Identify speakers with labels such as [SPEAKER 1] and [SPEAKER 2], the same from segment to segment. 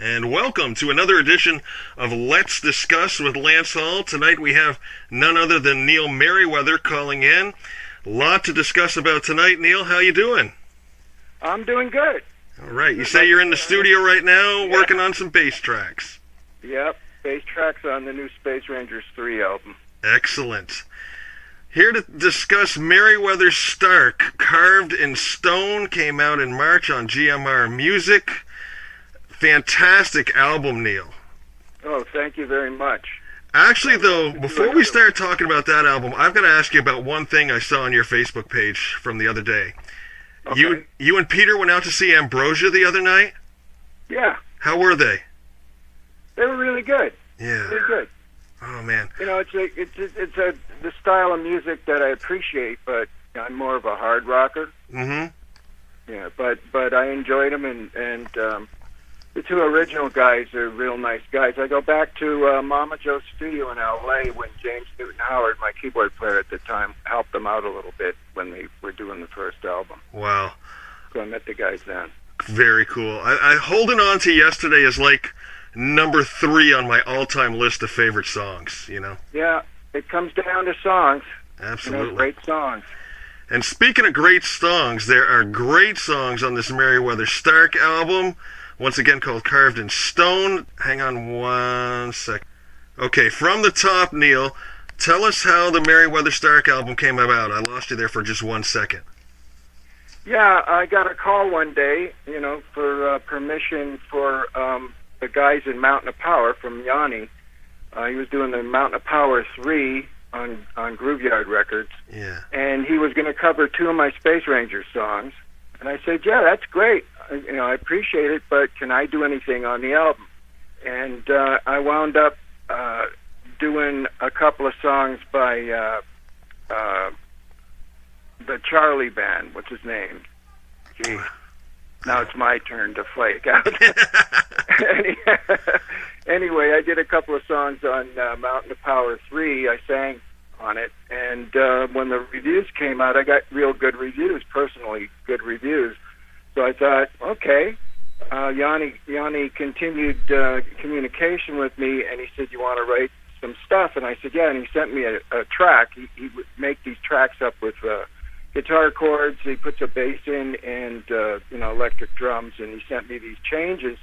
[SPEAKER 1] And welcome to another edition of Let's Discuss with Lance Hall. Tonight we have none other than Neil Merryweather calling in. A lot to discuss about tonight. Neil, how you doing?
[SPEAKER 2] I'm doing good.
[SPEAKER 1] All right. You say you're in the studio right now working on some bass tracks.
[SPEAKER 2] Yep, bass tracks on the new Space Rangers 3 album.
[SPEAKER 1] Excellent. Here to discuss Merryweather Stark, Carved in Stone, came out in March on GMR Music. Fantastic album, Neil.
[SPEAKER 2] Oh, thank you very much.
[SPEAKER 1] Actually, though, before we start talking about that album, I've got to ask you about one thing I saw on your Facebook page from the other day.
[SPEAKER 2] Okay.
[SPEAKER 1] You and Peter went out to see Ambrosia the other night?
[SPEAKER 2] Yeah.
[SPEAKER 1] How were they?
[SPEAKER 2] They were really good.
[SPEAKER 1] Yeah.
[SPEAKER 2] Really good.
[SPEAKER 1] Oh, man.
[SPEAKER 2] You know, it's the style of music that I appreciate, but I'm more of a hard rocker.
[SPEAKER 1] Mm-hmm.
[SPEAKER 2] Yeah, but I enjoyed them, and the two original guys are real nice guys. I go back to Mama Joe's studio in L.A. when James Newton Howard, my keyboard player at the time, helped them out a little bit when they were doing the first album.
[SPEAKER 1] Wow.
[SPEAKER 2] So I met the guys then.
[SPEAKER 1] Very cool. I holding on to Yesterday is like number 3 on my all-time list of favorite songs, you know?
[SPEAKER 2] Yeah, it comes down to songs.
[SPEAKER 1] Absolutely.
[SPEAKER 2] You know, great songs.
[SPEAKER 1] And speaking of great songs, there are great songs on this Merryweather Stark album, once again called Carved in Stone. Hang on one sec. Okay, from the top, Neil, tell us how the Merryweather Stark album came about. I lost you there for just 1 second.
[SPEAKER 2] Yeah, I got a call one day, you know, for permission for the guys in Mountain of Power from Yanni. He was doing the Mountain of Power 3 on Grooveyard Records.
[SPEAKER 1] Yeah.
[SPEAKER 2] And he was going to cover 2 of my Space Rangers songs. And I said, yeah, that's great. You know, I appreciate it, but can I do anything on the album? And I wound up doing a couple of songs by the Charlie Band. What's his name? Gee, now it's my turn to flake out. Anyway, I did a couple of songs on Mountain of Power 3. I sang on it, and when the reviews came out, I got real good reviews, personally good reviews. So I thought, okay, Yanni continued communication with me, and he said, you want to write some stuff? And I said, yeah, and he sent me a track. He would make these tracks up with guitar chords. He puts a bass in and, electric drums, and he sent me these changes.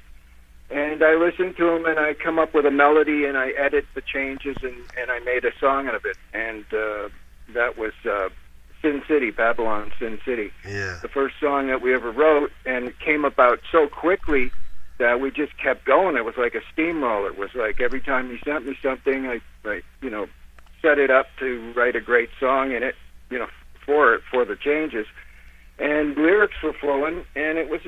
[SPEAKER 2] And I listened to them, and I come up with a melody, and I edit the changes, and I made a song out of it. And that was Sin City, Babylon Sin City.
[SPEAKER 1] Yeah.
[SPEAKER 2] The first song that we ever wrote, and it came about so quickly that we just kept going. It was like a steamroller. It was like every time he sent me something, I set it up to write a great song in it, for the changes. And lyrics were flowing, and it was,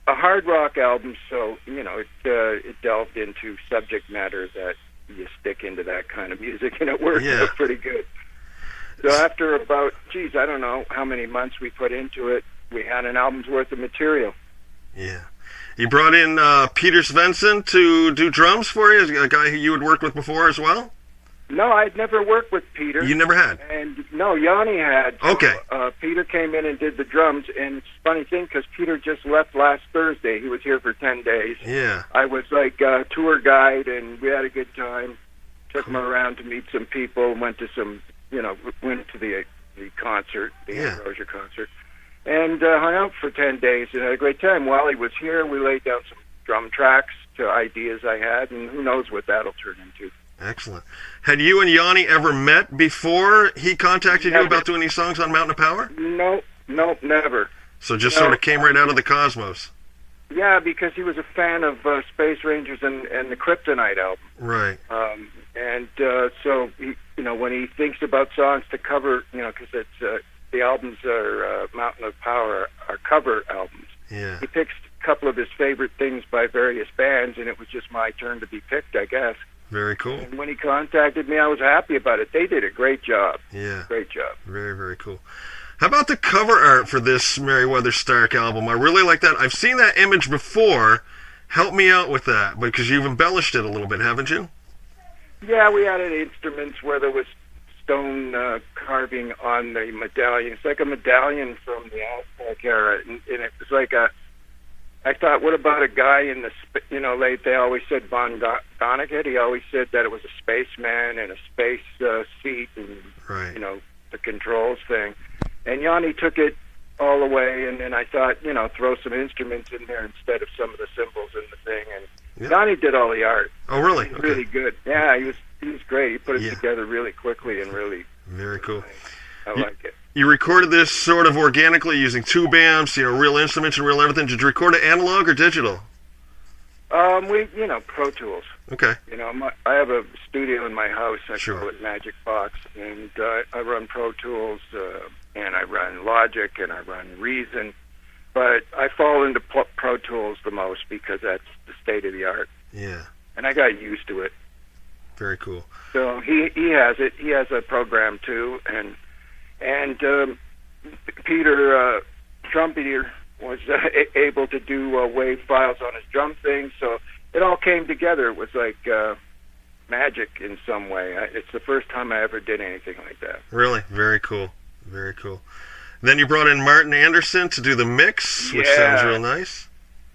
[SPEAKER 2] a hard rock album, so, it delved into subject matter that you stick into that kind of music, and it worked out pretty good. So after about, I don't know how many months we put into it, we had an album's worth of material.
[SPEAKER 1] Yeah. You brought in Peter Svendsen to do drums for you, a guy who you had worked with before as well?
[SPEAKER 2] No, I'd never worked with Peter.
[SPEAKER 1] You never had?
[SPEAKER 2] And no, Yanni had. So,
[SPEAKER 1] okay.
[SPEAKER 2] Peter came in and did the drums, and it's a funny thing because Peter just left last Thursday. He was here for 10 days.
[SPEAKER 1] Yeah.
[SPEAKER 2] I was like a tour guide, and we had a good time. Took him around to meet some people, went to some, went to the concert, the Ambrosia concert, and hung out for 10 days and had a great time. While he was here, we laid down some drum tracks to ideas I had, and who knows what that'll turn into.
[SPEAKER 1] Excellent. Had you and Yanni ever met before he contacted you about doing these songs on Mountain of Power?
[SPEAKER 2] No, never.
[SPEAKER 1] So just sort of came right out of the cosmos.
[SPEAKER 2] Yeah, because he was a fan of Space Rangers and the Kryptonite album.
[SPEAKER 1] Right.
[SPEAKER 2] So he, when he thinks about songs to cover, because it's the albums are Mountain of Power are cover albums.
[SPEAKER 1] Yeah.
[SPEAKER 2] He picks a couple of his favorite things by various bands, and it was just my turn to be picked, I guess.
[SPEAKER 1] Very cool.
[SPEAKER 2] And when he contacted me, I was happy about it. They did a great job.
[SPEAKER 1] Yeah.
[SPEAKER 2] Great job.
[SPEAKER 1] Very, very cool. How about the cover art for this Merryweather Stark album? I really like that. I've seen that image before. Help me out with that, because you've embellished it a little bit, haven't you?
[SPEAKER 2] Yeah, we added instruments where there was stone carving on the medallion. It's like a medallion from the Aztec era, and it was like I thought, what about a guy in the, they always said Von Donnegut. He always said that it was a spaceman and a space seat and,
[SPEAKER 1] right.
[SPEAKER 2] The controls thing. And Yanni took it all the way, and then I thought, throw some instruments in there instead of some of the cymbals in the thing. And Yanni did all the art.
[SPEAKER 1] Oh, really?
[SPEAKER 2] He was really good. Yeah, he was great. He put it together really quickly and really
[SPEAKER 1] very cool.
[SPEAKER 2] I like it.
[SPEAKER 1] You recorded this sort of organically using tube amps, real instruments and real everything. Did you record it analog or digital?
[SPEAKER 2] Pro Tools.
[SPEAKER 1] Okay.
[SPEAKER 2] I have a studio in my house. I
[SPEAKER 1] Sure.
[SPEAKER 2] call it Magic Box, and I run Pro Tools, and I run Logic, and I run Reason. But I fall into Pro Tools the most because that's the state of the art.
[SPEAKER 1] Yeah.
[SPEAKER 2] And I got used to it.
[SPEAKER 1] Very cool.
[SPEAKER 2] So he has it. He has a program too, and Peter Trumpeter was able to do wave files on his drum thing, so it all came together. It was like magic in some way. It's the first time I ever did anything like that.
[SPEAKER 1] Really? Very cool. Very cool. Then you brought in Martin Anderson to do the mix, which sounds real nice.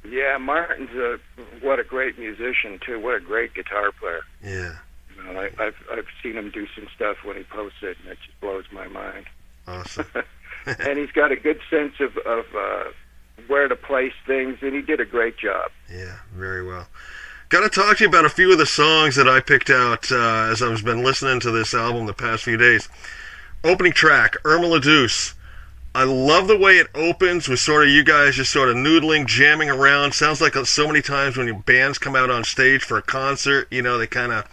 [SPEAKER 2] Yeah, Martin's what a great musician, too. What a great guitar player.
[SPEAKER 1] Yeah.
[SPEAKER 2] I've seen him do some stuff when he posts it, and it just blows my mind.
[SPEAKER 1] Awesome.
[SPEAKER 2] And he's got a good sense of where to place things, and he did a great job.
[SPEAKER 1] Yeah, very well. Got to talk to you about a few of the songs that I picked out as I've been listening to this album the past few days. Opening track, Irma La Douce. I love the way it opens with sort of you guys just sort of noodling, jamming around. Sounds like so many times when your bands come out on stage for a concert, they kind of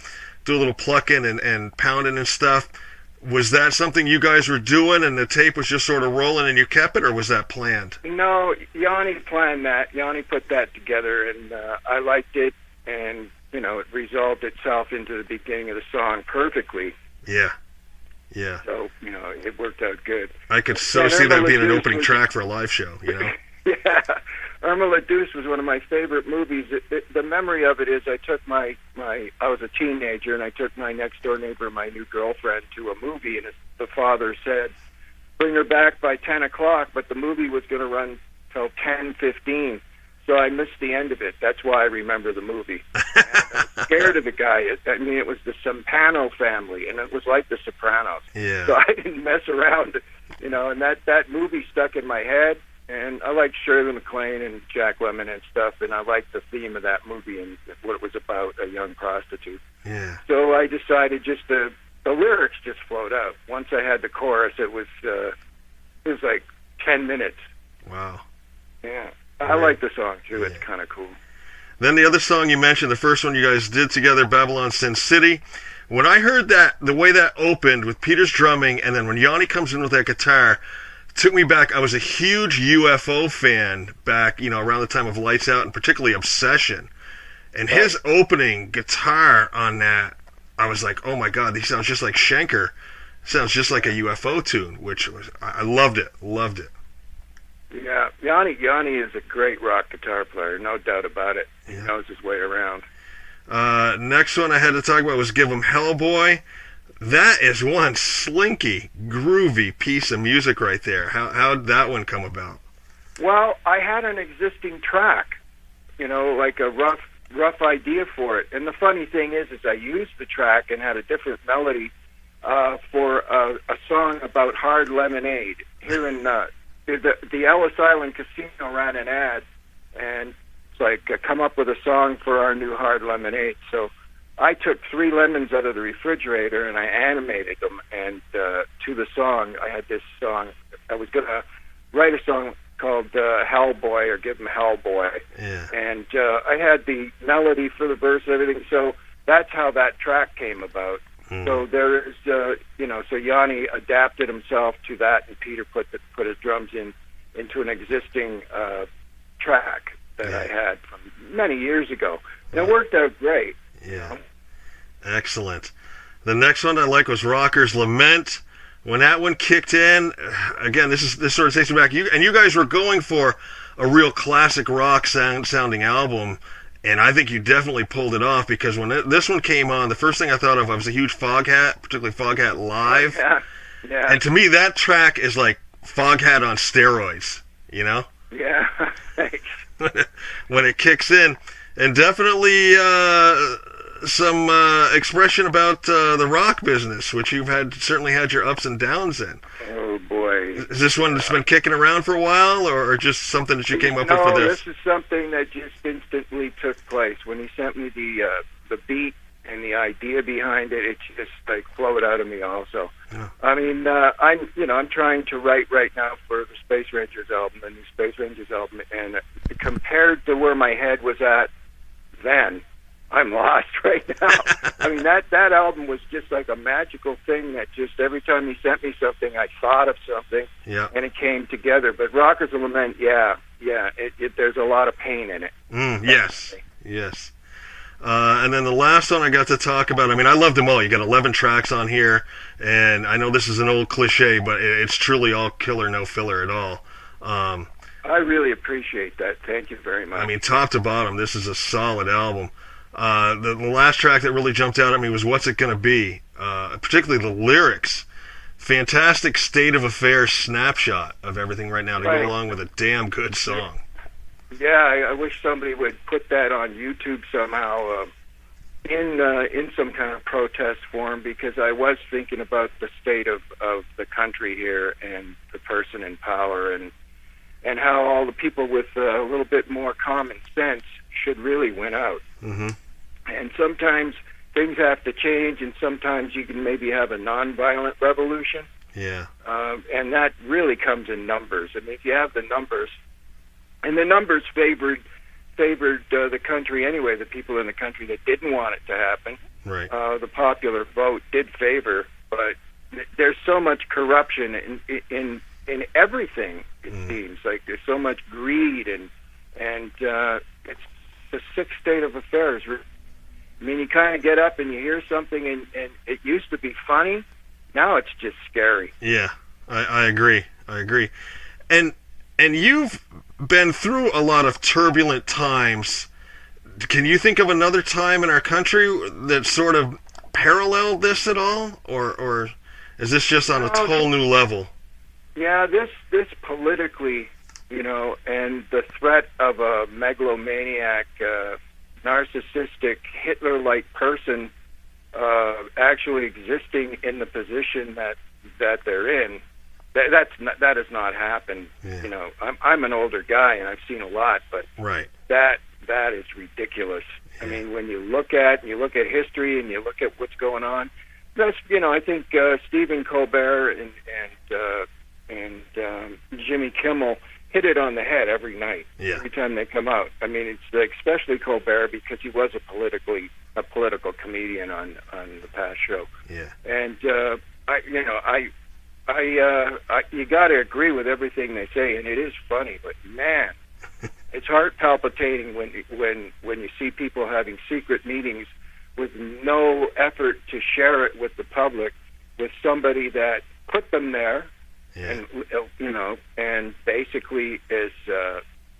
[SPEAKER 1] do a little plucking and pounding and stuff. Was that something you guys were doing and the tape was just sort of rolling and you kept it, or was that planned?
[SPEAKER 2] No, Yanni planned that. Yanni put that together, and I liked it, and, it resolved itself into the beginning of the song perfectly.
[SPEAKER 1] Yeah. Yeah.
[SPEAKER 2] So, it worked out good.
[SPEAKER 1] I could see that being an opening track for a live show,
[SPEAKER 2] Yeah. Irma La Douce was one of my favorite movies. The memory of it is I took I was a teenager, and I took my next door neighbor, my new girlfriend, to a movie, and the father said, bring her back by 10 o'clock, but the movie was going to run till 10:15. So I missed the end of it. That's why I remember the movie. And I was scared of the guy. It was the Zampano family, and it was like The Sopranos.
[SPEAKER 1] Yeah.
[SPEAKER 2] So I didn't mess around, and that movie stuck in my head. And I like Shirley MacLaine and Jack Lemmon and stuff, and I liked the theme of that movie and what it was about, a young prostitute.
[SPEAKER 1] Yeah.
[SPEAKER 2] So I decided the lyrics just flowed out. Once I had the chorus, it was like 10 minutes.
[SPEAKER 1] Wow.
[SPEAKER 2] Yeah. I like the song, too. It's kind of cool.
[SPEAKER 1] Then the other song you mentioned, the first one you guys did together, Babylon Sin City. When I heard that, the way that opened with Peter's drumming, and then when Yanni comes in with that guitar, took me back. I was a huge UFO fan back, around the time of Lights Out, and particularly Obsession. And his opening guitar on that, I was like, oh my God, he sounds just like Schenker. Sounds just like a UFO tune, I loved it. Loved it.
[SPEAKER 2] Yeah, Yanni is a great rock guitar player, no doubt about it.
[SPEAKER 1] Yeah.
[SPEAKER 2] He knows his way around.
[SPEAKER 1] Next one I had to talk about was Give 'em Hellboy. That is one slinky, groovy piece of music right there. How'd that one come about?
[SPEAKER 2] Well, I had an existing track, like a rough idea for it. And the funny thing is I used the track and had a different melody for a song about hard lemonade. Here in the Ellis Island Casino ran an ad, and it's like, come up with a song for our new hard lemonade. So I took 3 lemons out of the refrigerator and I animated them, and to the song, I had this song. I was going to write a song called Hellboy, or Give 'em Hellboy.
[SPEAKER 1] Yeah.
[SPEAKER 2] And I had the melody for the verse and everything, so that's how that track came about. So there is, so Yanni adapted himself to that, and Peter put his drums into an existing track that I had from many years ago. And it worked out great.
[SPEAKER 1] Yeah. Excellent. The next one I like was Rocker's Lament. When that one kicked in, again, this sort of takes me back. You guys were going for a real classic rock sounding album, and I think you definitely pulled it off, because when this one came on, the first thing I thought of, I was a huge Foghat, particularly Foghat Live.
[SPEAKER 2] Yeah.
[SPEAKER 1] And to me, that track is like Foghat on steroids,
[SPEAKER 2] Yeah, thanks.
[SPEAKER 1] when it kicks in. And definitely some expression about the rock business, which you've certainly had your ups and downs in.
[SPEAKER 2] Oh, boy.
[SPEAKER 1] Is this one that's been kicking around for a while, or just something that you came up with for this?
[SPEAKER 2] No, this is something that just instantly took place. When he sent me the beat and the idea behind it, it just like flowed out of me also. Yeah. I mean, I'm trying to write right now for the Space Rangers album, the new Space Rangers album, and compared to where my head was at then, I'm lost right now. I mean, that album was just like a magical thing that just every time he sent me something, I thought of something, and it came together. But Rockers of Lament, there's a lot of pain in it.
[SPEAKER 1] Yes. And then the last one I got to talk about, I mean, I loved them all. You got 11 tracks on here, and I know this is an old cliche, but it's truly all killer, no filler at all.
[SPEAKER 2] I really appreciate that. Thank you very much.
[SPEAKER 1] I mean, top to bottom, this is a solid album. The last track that really jumped out at me was What's It Gonna Be? Particularly the lyrics. Fantastic state of affairs snapshot of everything right now to go along with a damn good song.
[SPEAKER 2] Yeah, I wish somebody would put that on YouTube somehow in some kind of protest form, because I was thinking about the state of the country here and the person in power and how all the people with a little bit more common sense should really win out.
[SPEAKER 1] Mm-hmm.
[SPEAKER 2] And sometimes things have to change, and sometimes you can maybe have a nonviolent revolution.
[SPEAKER 1] Yeah.
[SPEAKER 2] And that really comes in numbers. I mean, if you have the numbers, and the numbers favored the country anyway, the people in the country that didn't want it to happen.
[SPEAKER 1] Right.
[SPEAKER 2] The popular vote did favor, but there's so much corruption in everything. It seems like there's so much greed, and it's the sick state of affairs. I mean, you kind of get up and you hear something, and it used to be funny. Now it's just scary.
[SPEAKER 1] Yeah, I agree. And you've been through a lot of turbulent times. Can you think of another time in our country that sort of paralleled this at all, or is this just on a whole new level?
[SPEAKER 2] Yeah, this politically, and the threat of a megalomaniac, narcissistic, Hitler-like person actually existing in the position that they're in. That has not happened. Yeah. I'm an older guy and I've seen a lot, but that is ridiculous. Yeah. I mean, when you look at history and you look at what's going on, that's I think Stephen Colbert and Jimmy Kimmel hit it on the head every night.
[SPEAKER 1] Yeah.
[SPEAKER 2] Every time they come out. I mean, it's like, especially Colbert, because he was a political comedian on the past show.
[SPEAKER 1] Yeah.
[SPEAKER 2] And you got to agree with everything they say, and it is funny. But man, it's heart palpitating when you see people having secret meetings with no effort to share it with the public, with somebody that put them there.
[SPEAKER 1] Yeah.
[SPEAKER 2] And basically is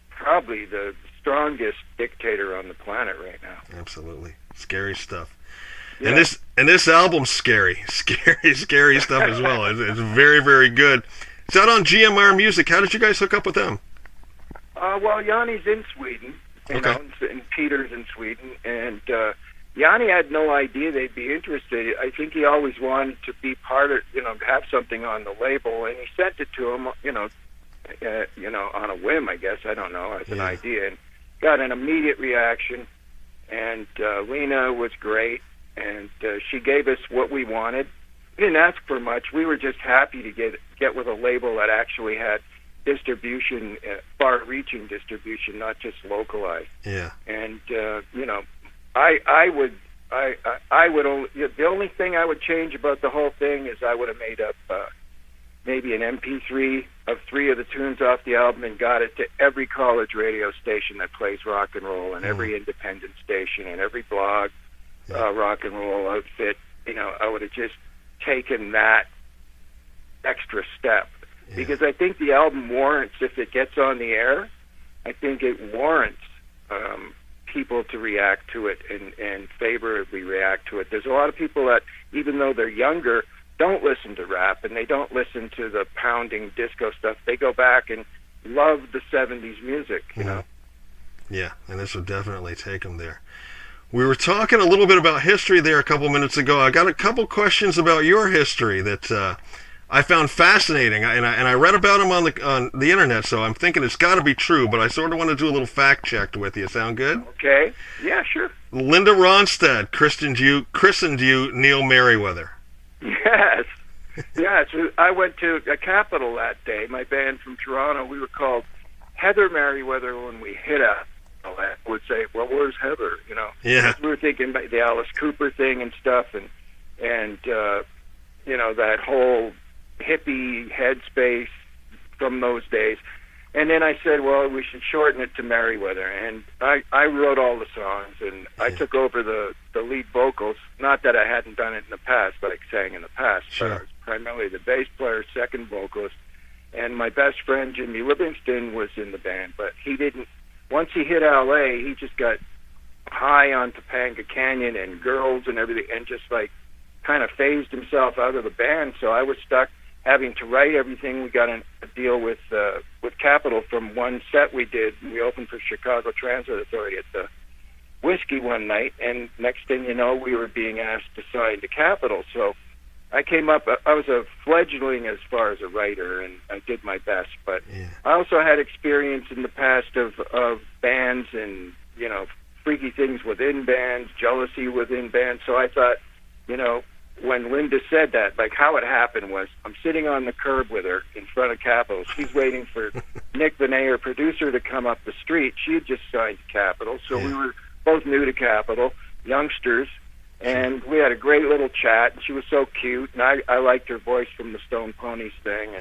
[SPEAKER 2] probably the strongest dictator on the planet right now.
[SPEAKER 1] Absolutely, scary stuff.
[SPEAKER 2] Yeah.
[SPEAKER 1] And this album's scary stuff as well. It's very, very good. It's out on GMR Music. How did you guys hook up with them?
[SPEAKER 2] Well, Yanni's in Sweden, and Peter's in Sweden, and Yanni had no idea they'd be interested. I think he always wanted to be part of, have something on the label, and he sent it to him, on a whim, I guess. I don't know, as an idea, and got an immediate reaction. And Lena was great, and she gave us what we wanted. We didn't ask for much. We were just happy to get with a label that actually had distribution, far-reaching distribution, not just localized.
[SPEAKER 1] Yeah.
[SPEAKER 2] And I would only, the only thing I would change about the whole thing is I would have made up maybe an MP3 of 3 of the tunes off the album and got it to every college radio station that plays rock and roll, and every independent station and every blog rock and roll outfit. I would have just taken that extra step, because I think the album warrants, if it gets on the air, I think it warrants people to react to it and favorably react to it. There's a lot of people that, even though they're younger, don't listen to rap and they don't listen to the pounding disco stuff. They go back and love the 70s music,
[SPEAKER 1] Yeah, and this would definitely take them there. We were talking a little bit about history there a couple minutes ago. I got a couple questions about your history that I found fascinating, and I read about them on the internet. So I'm thinking it's got to be true, but I sort of want to do a little fact check with you. Sound good?
[SPEAKER 2] Okay. Yeah, sure.
[SPEAKER 1] Linda Ronstadt christened you Neil Merryweather.
[SPEAKER 2] Yes. Yes. I went to a Capitol that day. My band from Toronto. We were called Heather Merryweather when we hit out. I would say, well, where's Heather? You know.
[SPEAKER 1] Yeah.
[SPEAKER 2] We were thinking about the Alice Cooper thing and stuff, and you know, that whole hippie headspace from those days. And then I said, well, we should shorten it to Merryweather. And I wrote all the songs, and I took over the lead vocals. Not that I hadn't done it in the past, but I sang in the past.
[SPEAKER 1] Sure.
[SPEAKER 2] But I was primarily the bass player, second vocalist. And my best friend, Jimmy Livingston, was in the band. But he didn't, once he hit L.A., he just got high on Topanga Canyon and girls and everything, and just like kind of phased himself out of the band. So I was stuck having to write everything. We got a deal with Capitol from one set we did. We opened for Chicago Transit Authority at the Whiskey one night, and next thing you know, we were being asked to sign to Capitol. So I came up. I was a fledgling as far as a writer, and I did my best. But I also had experience in the past of bands and, you know, freaky things within bands, jealousy within bands. So I thought, you know, when Linda said that, like how it happened was I'm sitting on the curb with her in front of Capitol. She's waiting for Nick Vinay, her producer, to come up the street. She had just signed to Capitol, so we were both new to Capitol, youngsters, and we had a great little chat. And she was so cute, and I liked her voice from the Stone Ponies thing.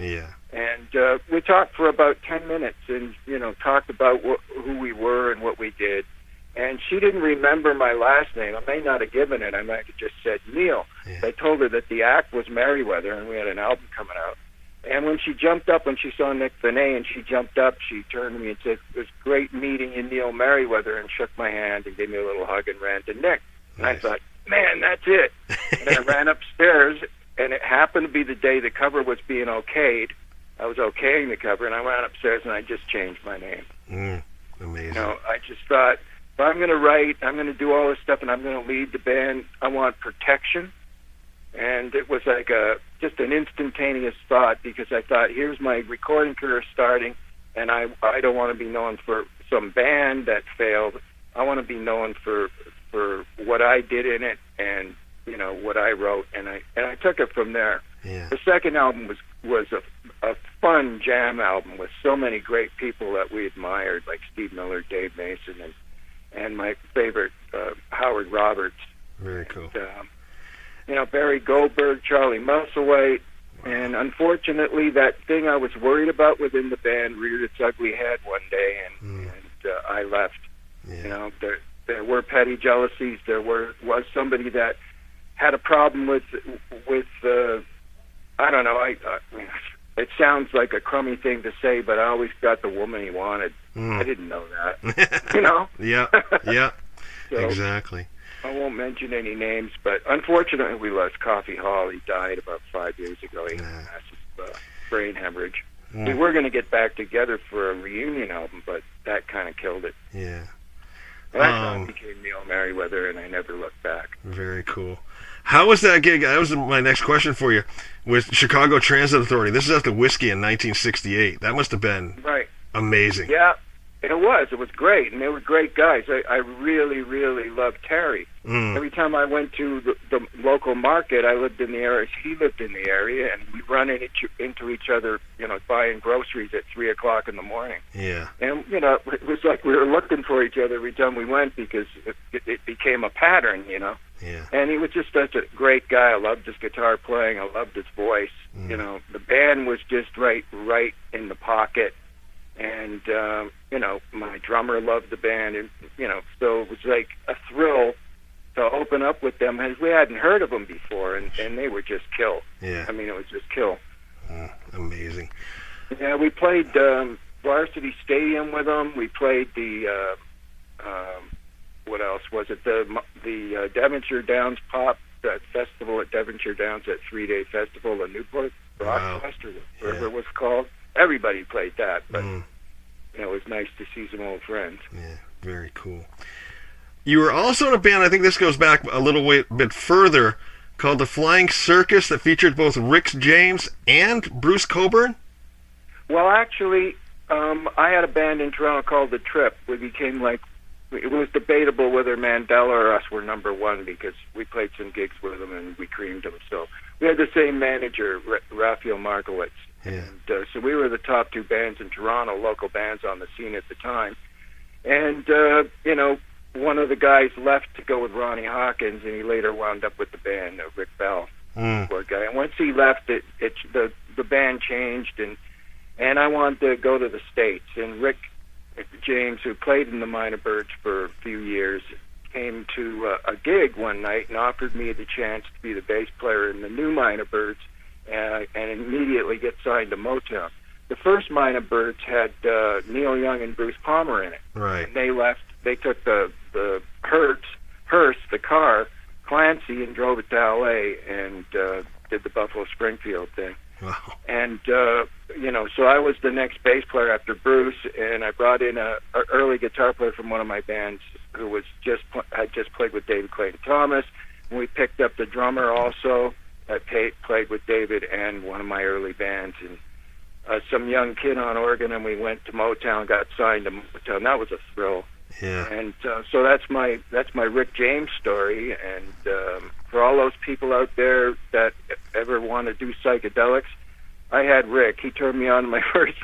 [SPEAKER 2] And we talked for about 10 minutes, and you know, talked about who we were and what we did. And she didn't remember my last name. I may not have given it. I might have just said Neil. I told her that the act was Merryweather, and we had an album coming out. And when she jumped up, when she saw Nick Vinay, and she jumped up, she turned to me and said, "It was great meeting you, Neil Merryweather," and shook my hand and gave me a little hug and ran to Nick. And I thought, man, that's it. And I ran upstairs, and it happened to be the day the cover was being okayed. I was okaying the cover, and I ran upstairs, and I just changed my name.
[SPEAKER 1] Amazing.
[SPEAKER 2] You know, I just thought, if I'm going to write, I'm going to do all this stuff, and I'm going to lead the band, I want protection. And it was like just an instantaneous thought, because I thought, here's my recording career starting, and I don't want to be known for some band that failed. I want to be known for what I did in it, and you know what I wrote, and I took it from there. The second album was a fun jam album with so many great people that we admired, like Steve Miller, Dave Mason, and my favorite, Howard Roberts.
[SPEAKER 1] Very cool.
[SPEAKER 2] And, you know, Barry Goldberg, Charlie Musselwhite, and unfortunately that thing I was worried about within the band reared its ugly head one day, and I left. You know, there were petty jealousies. There was somebody that had a problem with I don't know, it sounds like a crummy thing to say, but I always got the woman he wanted. I didn't know that. You know?
[SPEAKER 1] Yeah,
[SPEAKER 2] so,
[SPEAKER 1] exactly.
[SPEAKER 2] I won't mention any names, but unfortunately we lost Coffee Hall. He died about 5 years ago. He had a massive brain hemorrhage. We were going to get back together for a reunion album, but that kind of killed it.
[SPEAKER 1] Yeah.
[SPEAKER 2] And I became Neil Merryweather, and I never looked back.
[SPEAKER 1] Very cool. How was that gig? That was my next question for you. With Chicago Transit Authority. This is at the Whiskey in 1968. That must have been amazing.
[SPEAKER 2] Yeah, it was. It was great, and they were great guys. I really, really loved Terry. Every time I went to the local market, I lived in the area. He lived in the area, and we'd run into each other, you know, buying groceries at 3 o'clock in the morning.
[SPEAKER 1] Yeah.
[SPEAKER 2] And, you know, it was like we were looking for each other every time we went, because it became a pattern, you know.
[SPEAKER 1] Yeah.
[SPEAKER 2] And he was just such a great guy. I loved his guitar playing. I loved his voice. You know, the band was just right in the pocket. And, you know, my drummer loved the band. And, you know, so it was like a thrill to open up with them, as we hadn't heard of them before. And they were just kill.
[SPEAKER 1] Yeah.
[SPEAKER 2] I mean, it was just kill.
[SPEAKER 1] Amazing.
[SPEAKER 2] Yeah, we played Varsity Stadium with them. We played the... what else was it? The Devonshire Downs Pop, that festival at Devonshire Downs, that 3-day festival, the Newport Rock Fest, or whatever it was called. Everybody played that, but you know, it was nice to see some old friends.
[SPEAKER 1] Yeah. Very cool. You were also in a band, I think this goes back a little bit further, called the Flying Circus that featured both Rick James and Bruce Cockburn?
[SPEAKER 2] Well, actually, I had a band in Toronto called The Trip. We became it was debatable whether Mandela or us were number one because we played some gigs with them and we creamed them. So we had the same manager, Raphael Markowitz.
[SPEAKER 1] Yeah.
[SPEAKER 2] And so we were the top two bands in Toronto, local bands on the scene at the time. And, one of the guys left to go with Ronnie Hawkins, and he later wound up with the band, Rick Bell, poor guy. And once he left, the band changed, and I wanted to go to the States. And Rick James, who played in the Minor Birds for a few years, came to a gig one night and offered me the chance to be the bass player in the new Minor Birds and immediately get signed to Motown. The first Minor Birds had Neil Young and Bruce Palmer in it.
[SPEAKER 1] Right.
[SPEAKER 2] And they left. They took the hearse, the car, Clancy, and drove it to L.A. and did the Buffalo Springfield thing.
[SPEAKER 1] Wow.
[SPEAKER 2] And, so I was the next bass player after Bruce, and I brought in a early guitar player from one of my bands who was had just played with David Clayton Thomas. And we picked up the drummer also that played with David and one of my early bands, and some young kid on organ, and we went to Motown, got signed to Motown. That was a thrill.
[SPEAKER 1] Yeah.
[SPEAKER 2] And so that's my Rick James story. And for all those people out there that ever want to do psychedelics, I had Rick. He turned me on to my first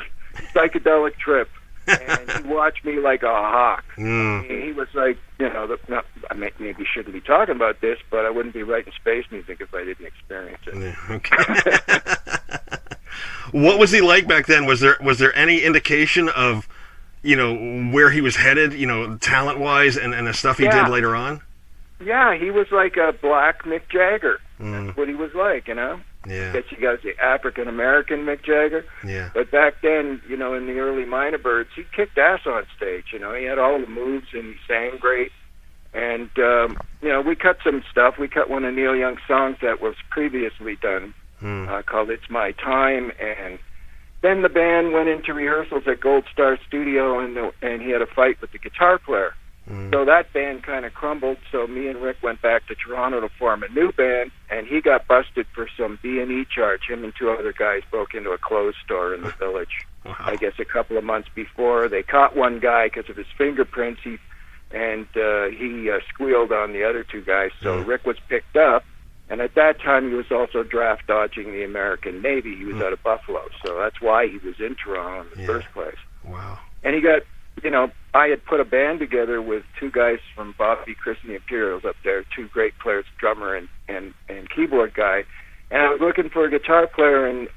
[SPEAKER 2] psychedelic trip, and he watched me like a hawk. He was like, I maybe shouldn't be talking about this, but I wouldn't be writing space music if I didn't experience it.
[SPEAKER 1] Yeah, okay. What was he like back then? Was there any indication of, where he was headed, talent-wise and the stuff he did later on?
[SPEAKER 2] Yeah, he was like a black Mick Jagger. That's what he was like,
[SPEAKER 1] Yeah.
[SPEAKER 2] I guess you got to say African-American Mick Jagger.
[SPEAKER 1] Yeah.
[SPEAKER 2] But back then, in the early Minor Birds, he kicked ass on stage. He had all the moves and he sang great. And, we cut some stuff. We cut one of Neil Young's songs that was previously done called It's My Time. And then the band went into rehearsals at Gold Star Studio, and he had a fight with the guitar player. So that band kind of crumbled, so me and Rick went back to Toronto to form a new band, and he got busted for some B&E charge. Him and two other guys broke into a clothes store in the village. Wow. I guess a couple of months before. They caught one guy because of his fingerprints, he squealed on the other two guys, so Rick was picked up. And at that time, he was also draft dodging the American Navy. He was out of Buffalo, so that's why he was in Toronto in the first place.
[SPEAKER 1] Wow.
[SPEAKER 2] And he got, I had put a band together with two guys from Bobby, Chris and the Imperials up there, two great players, drummer and keyboard guy. And I was looking for a guitar player, and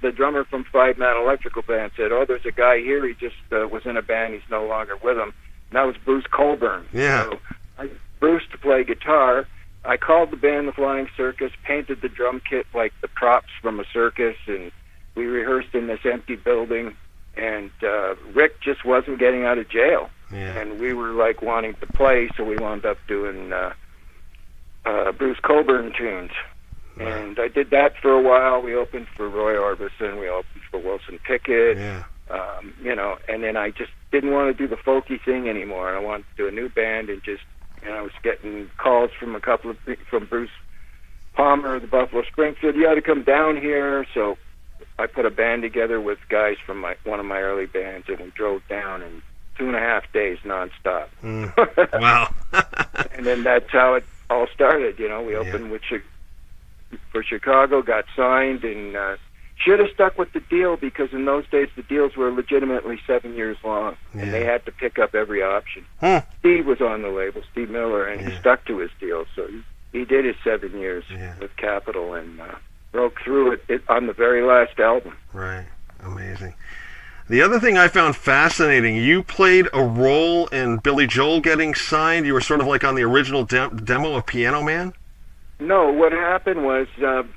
[SPEAKER 2] the drummer from Five Man Electrical Band said, there's a guy here, he just was in a band, he's no longer with them. And that was Bruce Cockburn.
[SPEAKER 1] Yeah.
[SPEAKER 2] So I asked Bruce to play guitar. I called the band the Flying Circus, painted the drum kit like the props from a circus, and we rehearsed in this empty building. And Rick just wasn't getting out of jail.
[SPEAKER 1] Yeah.
[SPEAKER 2] And we were like wanting to play, so we wound up doing Bruce Cockburn tunes. Wow. And I did that for a while. We opened for Roy Orbison, we opened for Wilson Pickett.
[SPEAKER 1] Yeah.
[SPEAKER 2] And then I just didn't want to do the folky thing anymore. I wanted to do a new band, and just, I was getting calls from from Bruce Palmer of the Buffalo Springfield. You ought to come down here. So I put a band together with guys from one of my early bands, and we drove down in 2.5 days nonstop.
[SPEAKER 1] Wow.
[SPEAKER 2] And then that's how it all started. We opened for Chicago, got signed, and should have stuck with the deal, because in those days the deals were legitimately 7 years long, and they had to pick up every option. Steve was on the label, Steve Miller, and he stuck to his deal, so he did his 7 years with Capitol and broke through it on the very last album.
[SPEAKER 1] Right. Amazing. The other thing I found fascinating, you played a role in Billy Joel getting signed. You were sort of like on the original demo of Piano Man?
[SPEAKER 2] No, what happened was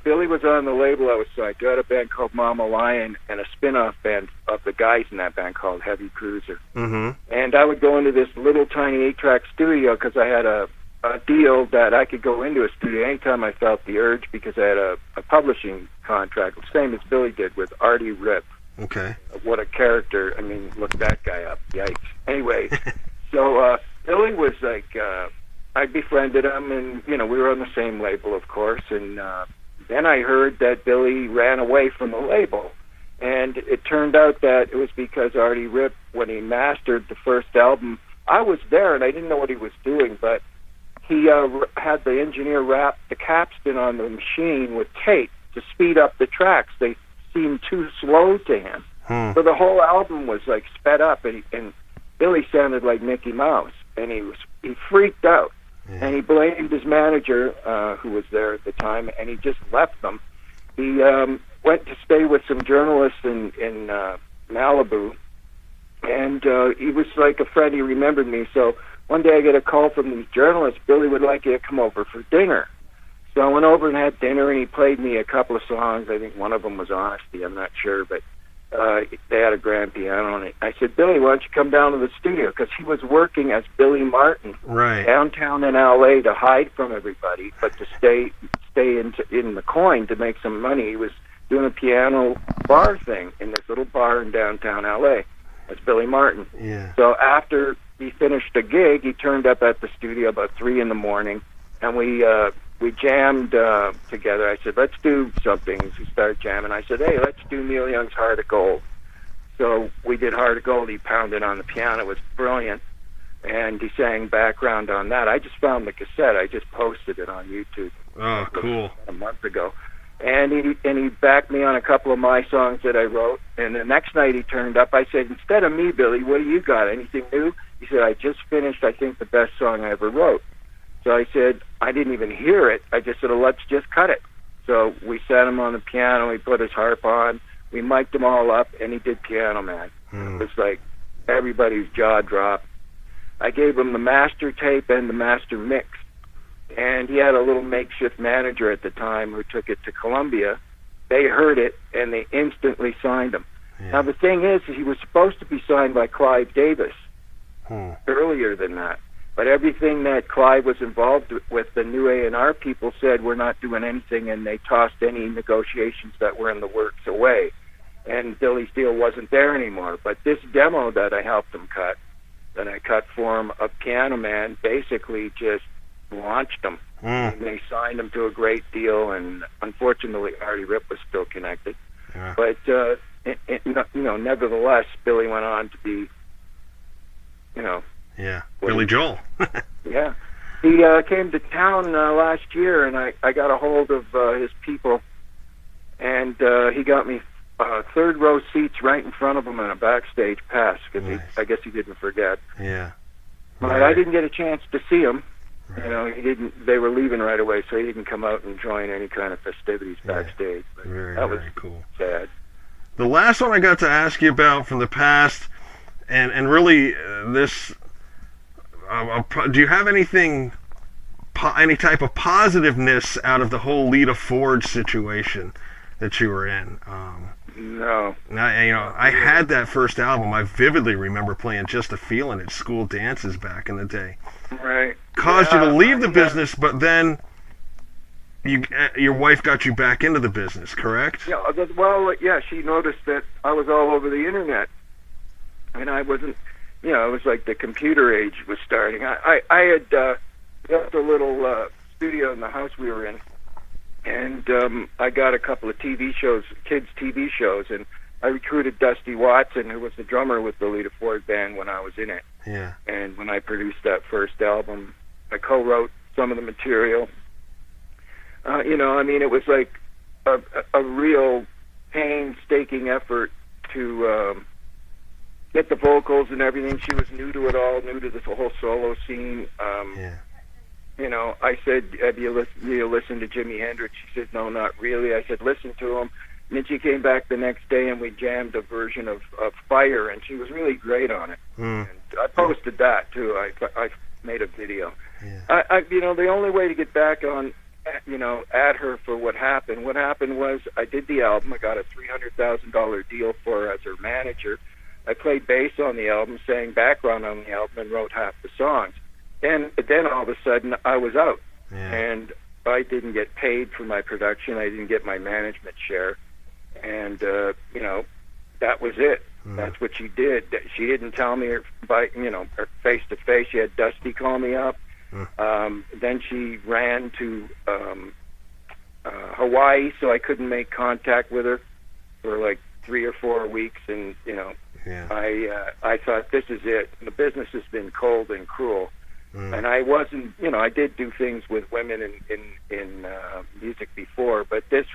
[SPEAKER 2] Billy was on the label I was signed to. I had a band called Mama Lion and a spin-off band of the guys in that band called Heavy Cruiser. And I would go into this little tiny 8-track studio because I had a deal that I could go into a studio anytime I felt the urge, because I had a publishing contract, the same as Billy did, with Artie Rip.
[SPEAKER 1] Okay.
[SPEAKER 2] What a character. I mean, look that guy up. Yikes. Anyway, So Billy was like, I befriended him, and we were on the same label, of course. And then I heard that Billy ran away from the label, and it turned out that it was because Artie Ripp, when he mastered the first album, I was there and I didn't know what he was doing, but he had the engineer wrap the capstan on the machine with tape to speed up the tracks. They seemed too slow to him. So the whole album was like sped up, and Billy sounded like Mickey Mouse, and he freaked out. Yeah. And he blamed his manager, who was there at the time, and he just left them. He went to stay with some journalists in Malibu, and he was like a friend. He remembered me. So one day I get a call from these journalists, Billy would like you to come over for dinner. So I went over and had dinner, and he played me a couple of songs. I think one of them was Honesty, I'm not sure, but they had a grand piano on it. I said, Billy, why don't you come down to the studio? Because he was working as Billy Martin downtown in L.A. to hide from everybody, but to stay in the coin to make some money. He was doing a piano bar thing in this little bar in downtown L.A. That's Billy Martin.
[SPEAKER 1] Yeah.
[SPEAKER 2] So after he finished the gig, he turned up at the studio about 3 a.m, and we jammed together. I said, let's do something. So we started jamming. I said, hey, let's do Neil Young's Heart of Gold. So we did Heart of Gold. He pounded on the piano. It was brilliant. And he sang background on that. I just found the cassette. I just posted it on YouTube.
[SPEAKER 1] Oh, cool.
[SPEAKER 2] A month ago. And he backed me on a couple of my songs that I wrote. And the next night he turned up. I said, instead of me, Billy, what do you got? Anything new? He said, I just finished, I think, the best song I ever wrote. So I said, I didn't even hear it. I just said, let's just cut it. So we sat him on the piano. He put his harp on. We mic'd them all up, and he did Piano Man. It was like everybody's jaw dropped. I gave him the master tape and the master mix. And he had a little makeshift manager at the time who took it to Columbia. They heard it, and they instantly signed him. Yeah. Now, the thing is, he was supposed to be signed by Clive Davis earlier than that. But everything that Clive was involved with, the new A&R people said, we're not doing anything, and they tossed any negotiations that were in the works away. And Billy's deal wasn't there anymore. But this demo that I helped him cut, that I cut for him of Piano Man, basically just launched him. And they signed him to a great deal, and unfortunately Artie Ripp was still connected. Yeah. But, nevertheless, Billy went on to be,
[SPEAKER 1] Yeah, Billy Joel.
[SPEAKER 2] Yeah. He came to town last year, and I got a hold of his people, and he got me third row seats right in front of him and a backstage pass, because I guess he didn't forget.
[SPEAKER 1] Yeah.
[SPEAKER 2] But I didn't get a chance to see him. Right. He didn't. They were leaving right away, so he didn't come out and join any kind of festivities backstage. But that was
[SPEAKER 1] very cool.
[SPEAKER 2] Sad.
[SPEAKER 1] The last one I got to ask you about from the past, and really this, do you have anything, any type of positiveness out of the whole Lita Ford situation that you were in?
[SPEAKER 2] No.
[SPEAKER 1] I had that first album. I vividly remember playing Just a Feeling at school dances back in the day.
[SPEAKER 2] Right.
[SPEAKER 1] Caused you to leave the business, but then your wife got you back into the business, correct?
[SPEAKER 2] Yeah. Well, yeah. She noticed that I was all over the internet, and I wasn't. It was like the computer age was starting. I had built a little studio in the house we were in. And I got a couple of TV shows, kids' TV shows, and I recruited Dusty Watson, who was the drummer with the Lita Ford band when I was in it.
[SPEAKER 1] Yeah. And
[SPEAKER 2] when I produced that first album, I co-wrote some of the material. It was like a real painstaking effort to get the vocals and everything. She was new to it all, new to this whole solo scene. I said, have you listened to Jimi Hendrix? She said, no, not really. I said, listen to him. And then she came back the next day, and we jammed a version of Fire, and she was really great on it. And I posted that, too. I made a video. Yeah. The only way to get back on, at her for what happened was I did the album. I got a $300,000 deal for her as her manager. I played bass on the album, sang background on the album, and wrote half the songs. And then all of a sudden, I was out, and I didn't get paid for my production. I didn't get my management share, and that was it. That's what she did. She didn't tell me by face to face. She had Dusty call me up. Then she ran to Hawaii, so I couldn't make contact with her for like 3 or 4 weeks, and I thought, this is it. The business has been cold and cruel, and I wasn't. I did do things with women in music before, but this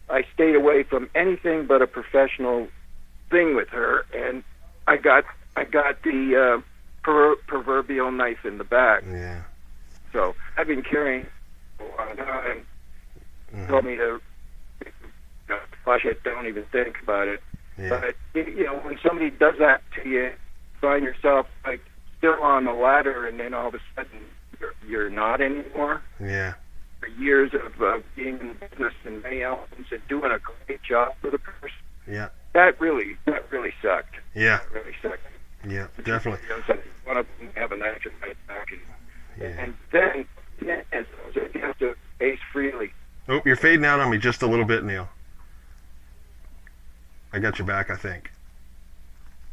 [SPEAKER 2] I stayed away from anything but a professional thing with her, and I got the proverbial knife in the back.
[SPEAKER 1] Yeah. So
[SPEAKER 2] I've been carrying for a long time. Told me to flush it, don't even think about it. Yeah. But when somebody does that to you, you find yourself like still on the ladder, and then all of a sudden you're not anymore.
[SPEAKER 1] Yeah.
[SPEAKER 2] For years of being in business and many albums and doing a great job for the person.
[SPEAKER 1] Yeah.
[SPEAKER 2] That really sucked.
[SPEAKER 1] Yeah.
[SPEAKER 2] That really sucked.
[SPEAKER 1] Yeah, definitely.
[SPEAKER 2] One of them have an action right back, and then you have to Ace Frehley.
[SPEAKER 1] Oh, you're fading out on me just a little bit, Neil. I got your back, I think.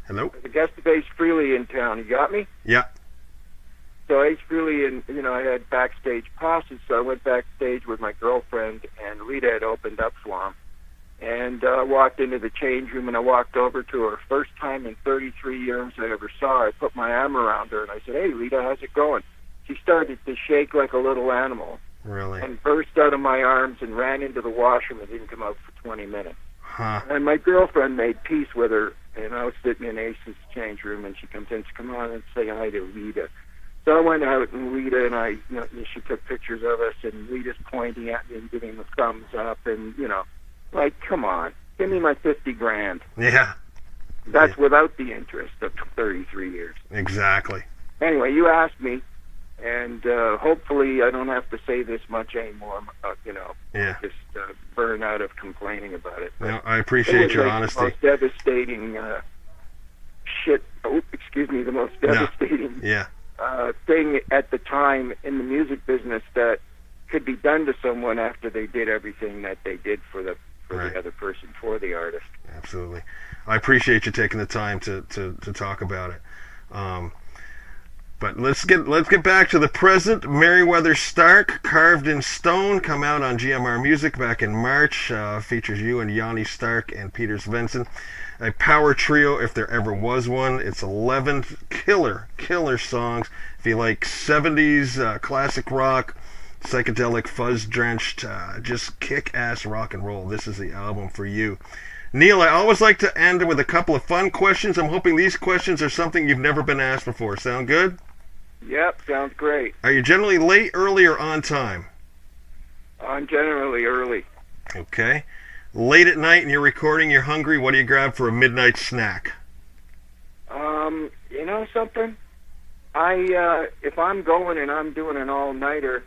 [SPEAKER 1] Hello?
[SPEAKER 2] The guest of Ace Frehley in town. You got me?
[SPEAKER 1] Yeah.
[SPEAKER 2] So Ace Frehley, and I had backstage passes, so I went backstage with my girlfriend, and Lita had opened up for him. And I walked into the change room, and I walked over to her. First time in 33 years I ever saw her. I put my arm around her, and I said, "Hey, Lita, how's it going?" She started to shake like a little animal.
[SPEAKER 1] Really?
[SPEAKER 2] And burst out of my arms and ran into the washroom and didn't come out for 20 minutes.
[SPEAKER 1] Huh.
[SPEAKER 2] And my girlfriend made peace with her, and I was sitting in Ace's change room, and she comes in, she come on and say hi to Lita. So I went out, and Lita and she took pictures of us, and Lita's pointing at me and giving the thumbs up, and, like, come on, give me my $50,000.
[SPEAKER 1] Yeah.
[SPEAKER 2] That's without the interest of 33 years.
[SPEAKER 1] Exactly.
[SPEAKER 2] Anyway, you asked me, and hopefully I don't have to say this much anymore, just burn out of complaining about it.
[SPEAKER 1] No, I appreciate your honesty.
[SPEAKER 2] The most devastating the most devastating thing at the time in the music business that could be done to someone after they did everything that they did for the other person, for the artist.
[SPEAKER 1] Absolutely. I appreciate you taking the time to talk about it. But let's get back to the present. Merryweather Stark, Carved in Stone, come out on GMR Music back in March. Features you and Yanni Stark and Peter Svendsen. A power trio, if there ever was one. It's 11 killer songs. If you like 70s classic rock, psychedelic, fuzz-drenched, just kick-ass rock and roll, this is the album for you. Neil, I always like to end with a couple of fun questions. I'm hoping these questions are something you've never been asked before. Sound good?
[SPEAKER 2] Yep, sounds great.
[SPEAKER 1] Are you generally late, early, or on time?
[SPEAKER 2] I'm generally early.
[SPEAKER 1] Okay. Late at night and you're recording, you're hungry, what do you grab for a midnight snack?
[SPEAKER 2] You know something? If I'm going and I'm doing an all-nighter,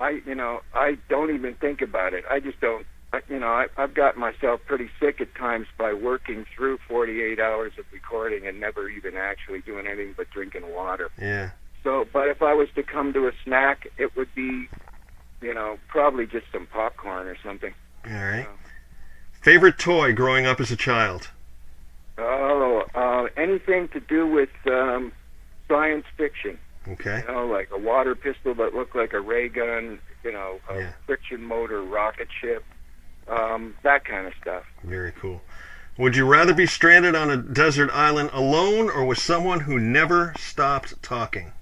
[SPEAKER 2] I don't even think about it. I just don't. I've gotten myself pretty sick at times by working through 48 hours of recording and never even actually doing anything but drinking water.
[SPEAKER 1] Yeah.
[SPEAKER 2] So, but if I was to come to a snack, it would be, probably just some popcorn or something.
[SPEAKER 1] All right. Favorite toy growing up as a child?
[SPEAKER 2] Anything to do with science fiction.
[SPEAKER 1] Okay.
[SPEAKER 2] Like a water pistol that looked like a ray gun, a friction motor rocket ship, that kind of stuff.
[SPEAKER 1] Very cool. Would you rather be stranded on a desert island alone or with someone who never stopped talking?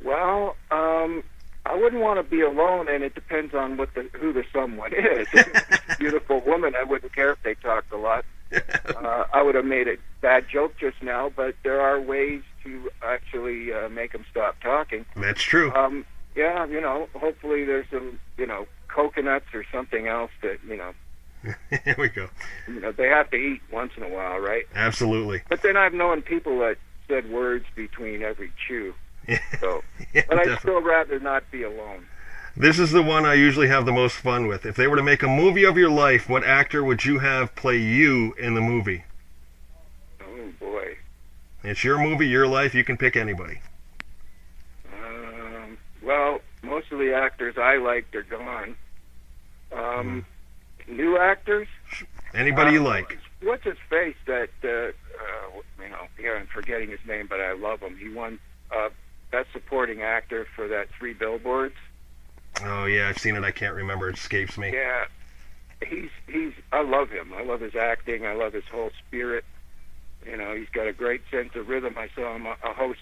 [SPEAKER 2] Well, I wouldn't want to be alone, and it depends on who the someone is. If it's a beautiful woman, I wouldn't care if they talked a lot. I would have made a bad joke just now, but there are ways to actually make them stop talking.
[SPEAKER 1] That's true.
[SPEAKER 2] Hopefully there's some, coconuts or something else that,
[SPEAKER 1] Here we go.
[SPEAKER 2] They have to eat once in a while, right?
[SPEAKER 1] Absolutely.
[SPEAKER 2] But then I've known people that said words between every chew. So, but I'd still rather not be alone.
[SPEAKER 1] This is the one I usually have the most fun with. If they were to make a movie of your life, what actor would you have play you in the movie?
[SPEAKER 2] Oh, boy.
[SPEAKER 1] It's your movie, your life. You can pick anybody.
[SPEAKER 2] Well, most of the actors I liked are gone. New actors?
[SPEAKER 1] Anybody you like.
[SPEAKER 2] what's his face that here I'm forgetting his name, but I love him. He won Best Supporting Actor for that 3 Billboards.
[SPEAKER 1] Oh yeah, I've seen it. I can't remember. It escapes me.
[SPEAKER 2] Yeah, he's I love him. I love his acting. I love his whole spirit. He's got a great sense of rhythm. I saw him host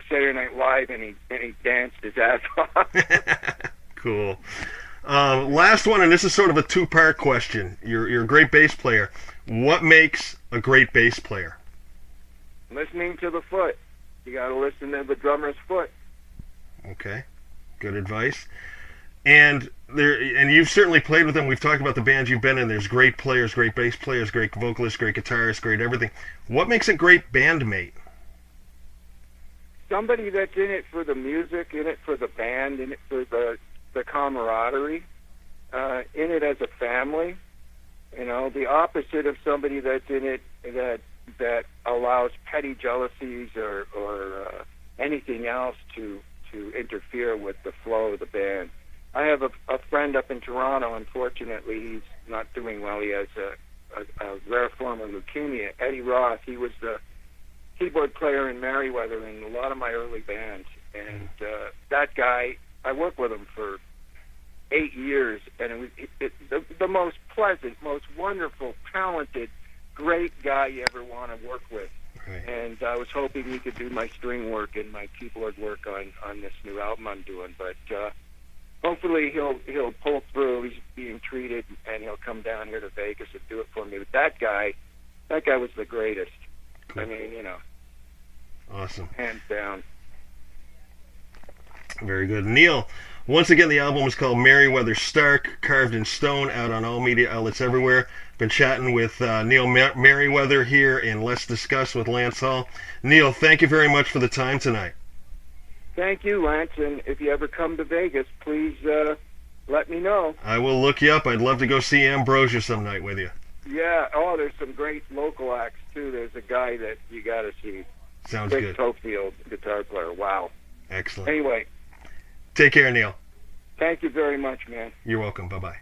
[SPEAKER 2] Saturday Night Live, and he danced his ass off.
[SPEAKER 1] Cool. Last one, and this is sort of a 2-part question. You're a great bass player. What makes a great bass player?
[SPEAKER 2] Listening to the foot. You got to listen to the drummer's foot.
[SPEAKER 1] Okay, good advice. And you've certainly played with them. We've talked about the bands you've been in. There's great players, great bass players, great vocalists, great guitarists, great everything. What makes a great bandmate?
[SPEAKER 2] Somebody that's in it for the music, in it for the band, in it for the camaraderie, in it as a family. The opposite of somebody that's in it that allows petty jealousies or anything else to interfere with the flow of the band. I have a friend up in Toronto. Unfortunately, he's not doing well. He has a rare form of leukemia. Eddie Roth. He was the keyboard player in Merryweather in a lot of my early bands. And that guy, I worked with him for 8 years, and it was the most pleasant, most wonderful, talented, great guy you ever want to work with.
[SPEAKER 1] Right.
[SPEAKER 2] And I was hoping he could do my string work and my keyboard work on this new album I'm doing. But hopefully he'll pull through. He's being treated, and he'll come down here to Vegas and do it for me. But that guy was the greatest.
[SPEAKER 1] Cool.
[SPEAKER 2] I mean,
[SPEAKER 1] Awesome.
[SPEAKER 2] hands down.
[SPEAKER 1] Very good. Neil, once again, the album is called Merryweather Stark, Carved in Stone, out on all media outlets everywhere. Been chatting with Neil Merryweather here in Let's Discuss with Lance Hall. Neil, thank you very much for the time tonight.
[SPEAKER 2] Thank you, Lance, and if you ever come to Vegas, please let me know.
[SPEAKER 1] I will look you up. I'd love to go see Ambrosia some night with you.
[SPEAKER 2] Yeah, there's some great local acts, too. There's a guy that you got to see.
[SPEAKER 1] Sounds
[SPEAKER 2] Rick
[SPEAKER 1] good.
[SPEAKER 2] Tofield, guitar player. Wow.
[SPEAKER 1] Excellent.
[SPEAKER 2] Anyway.
[SPEAKER 1] Take care, Neil.
[SPEAKER 2] Thank you very much, man.
[SPEAKER 1] You're welcome. Bye-bye.